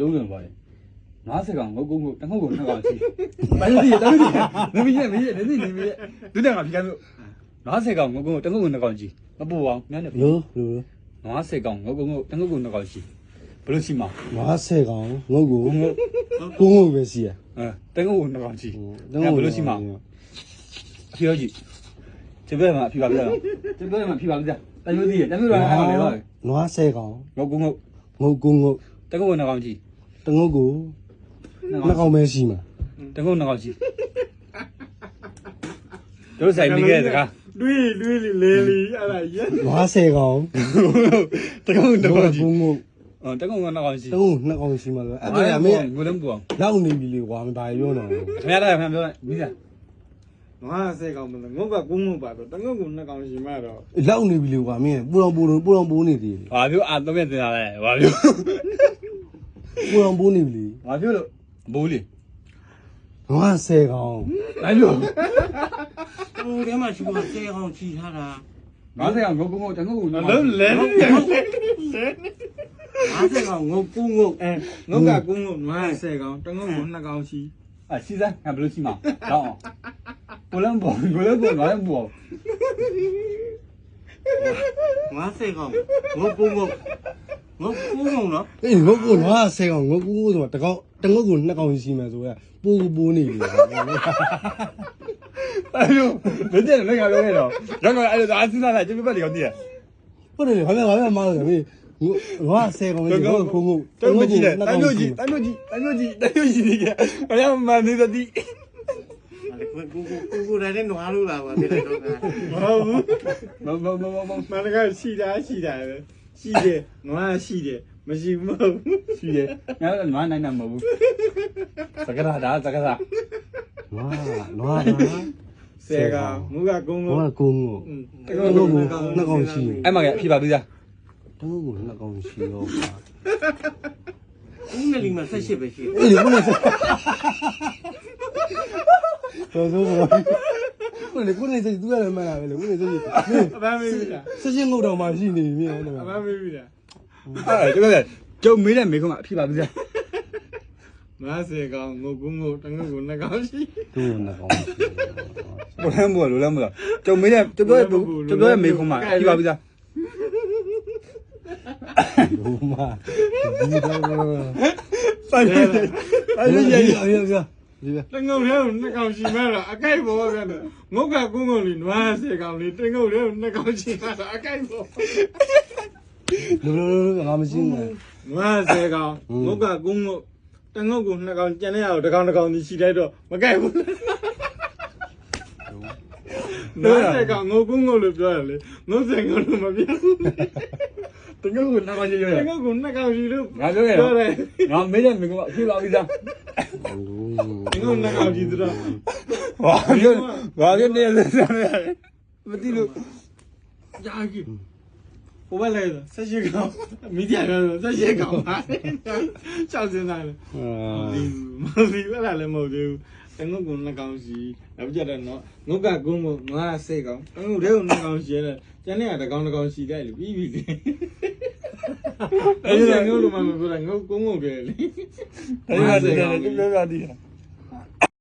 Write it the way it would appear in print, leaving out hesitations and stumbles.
လုံးလုံးပါတယ်90ကောင်ငုတ်ငုတ်တငုတ်ကို2ကောင်ရှိမင်းကြီးတော်ကြီးနေမီးနေမီးနေမီးနေမီးဒုတက်မှာဖြီးကမ်းလို့90ကောင်ငုတ်ငုတ်တငုတ်ကို2ကောင်ရှိမပူအောင်များနေပြီလို့90ကောင်ငုတ်ငုတ်တငုတ်ကို2ကောင်ရှိဘလို့ရှိမှာ90ကောင်ငုတ်ကိုကိုပဲရှိရတငုတ်ကို2ကောင်ရှိဘလို့ရှိမှာအဖြေကြီးကျဘဲမှာအဖြေပါပြတော့ကျဘဲမှာဖြေပါပြတမျိုးသေးတယ်တမျိုးတော့ဟောနေပါ90ကောင်ငုတ်ငုတ်တငုတ်ကို2ကောင်ရှိတငုတ်ကို2ကောင်ပဲရှိမှာတငုတ်2ကောင်ရှိတို့ဆိုင်ပြီးခဲ့တကားတွေးလေလေအဲ့ဒါရက်90ကောင်တငုတ်2ကောင်ရှိငုတ်တကုံက2ကောင်ရှိတကုံ2ကောင်ရှိမှာပဲအဲ့ဒါမင်းငိုလုံးပူအောင်လောက်နေပြီလေကွာမဘာပြောတော့ခင်ဗျားလည်းခင်ဗျားပြောမိသား90ကောင်မလို့ငုတ်က9ငုတ်ပါတော့တငုတ်က2ကောင်ရှိမှတော့လောက်နေပြီလေကွာမင်းပူတော်ပိုးနေသေးတယ်ဘာပြောအာ3ရက်တင်လာလဲဘာပြောပူတော်ပိုးနေပြီလေဘာပြောလို့ဘိုးလေ90ကောင်ဘာပြောဟိုထဲမှာရှိမှ10ကောင်ချီထားတာ90ကောင်ငုတ်ငုတ်တငုတ်ကိုလုံးလဲ50ကောင်ငုတ်9ငုတ်ငုတ်က9ငုတ်90ကောင်တငုတ်က2ကောင်ရှိစီစမ်းငါဘလို့ရှိမှာတော့ဘလန်ဘောငါလည်းဘော50ကောင်ငုတ်9ငုတ်နော်အေးငုတ်ကို90ကောင်ငုတ်9ဆိုတော့တငုတ်ကို2ကောင်ရှိမှဆိုရပိုးနေပြီအဲ့လိုမင်းလည်းငါပြောခဲ့တော့တော့အဲ့လိုအားစဉ်းစားလိုက်ကျပြတ်တယ်ကောင်းတည်းဟုတ်တယ်ဘာမှမလုပ်ဘူး90ကောင်ကြီးကိုတော့မကြည့်နဲ့တမျိုးကြီးနေကြအရာမှနေသတိကိုလည်းနွားလို့လာပါတဲ့တော့ကမမကရှိတယ်နွားရှိတယ်မရှိဘူးမဟုတ်ရှိတယ်ငါလည်းနွားနိုင်တာမဟုတ်ဘူးစကရာဒါစကရာနွား10ကောင်ငုတ်က9ငုတ်တကုတ်ကို2ကောင်ရှိအဲ့မှာဖြေပါသေးသားတကုတ်ကို2ကောင်ရှိရောဦးငလီမှာ18ပဲရှိအေးဘယ်နဲ့ကိုနေစိတ်သူရတယ်မှန်လားပဲလေကိုနေစိတ်အပန်းမေးပြီလားဆက်ချင်းငုတ်တော်မှရှိနေပြီအဲ့ဒါအပန်းမေးပြီလားအဲ့ကျုံမေးတဲ့မေးခွန်းကအဖြေပါသေးသား90ကောင်ငုတ်9ငုတ်တငုတ်ကို2ကောင်ရှိသူ့2ကောင်ရှိဘလန်ဘောလိုလမ်းမလားကျုံမေးတဲ့ကျုံပြောတဲ့မေးခွန်းမှာအဖြေပါသေးသားလူမဒီတော့ဆိုင်ရတငုတ်လေး2ကောင်ရှိမှတော့အကြိုက်ပေါ်ပြန်တယ်ငုတ်က9ငုတ်လी90ကောင်လीတငုတ်လေး2ကောင်ရှိမှတော့အကြိုက်ပေါ်ငါမရှိဘူး90ကောင်ငုတ်က9ငုတ်တငုတ်ကို2ကောင်ကျန်တဲ့အောင်တစ်ကောင်ဒီရှိလိုက်တော့မကြိုက်ဘူး90ကောင်ငုတ်9ငုတ်လို့ပြောရလေငုတ်10ကောင်လို့မပြောဘူးတငုတ်ကို2ကောင်ရှိရတယ်တငုတ်ကို2ကောင်ရှိလို့ငါပြောတယ်ငါမေးတဲ့မေးခွန်းကအဖြေပါသေးသားတငုတ်2ကောင်ရှိတော့ဘာပြောနေလဲမသိလို့ကြာကြီးဟိုဘက်လဲ18ကောင်မီဒီယာပြော18ကောင်ပါကြောက်စင်းသားလေမသိဘူးအဲ့ဒါလည်းမဟုတ်သေးဘူးတငုတ်က2ကောင်ရှိနောက်ကြတော့နော်ငုတ်က9ငုတ်90ကောင်တငုတ်တဲ့က2ကောင်ရှိရတယ်ကျန်တဲ့က1ကောင်ရှိတယ်လေပြီးပြီလေအဲ့ဒါငုတ်လို့မှမပြောတာငုတ်9ငုတ်ပဲလေအဲ့ဒါတကယ်ပြောပြသည်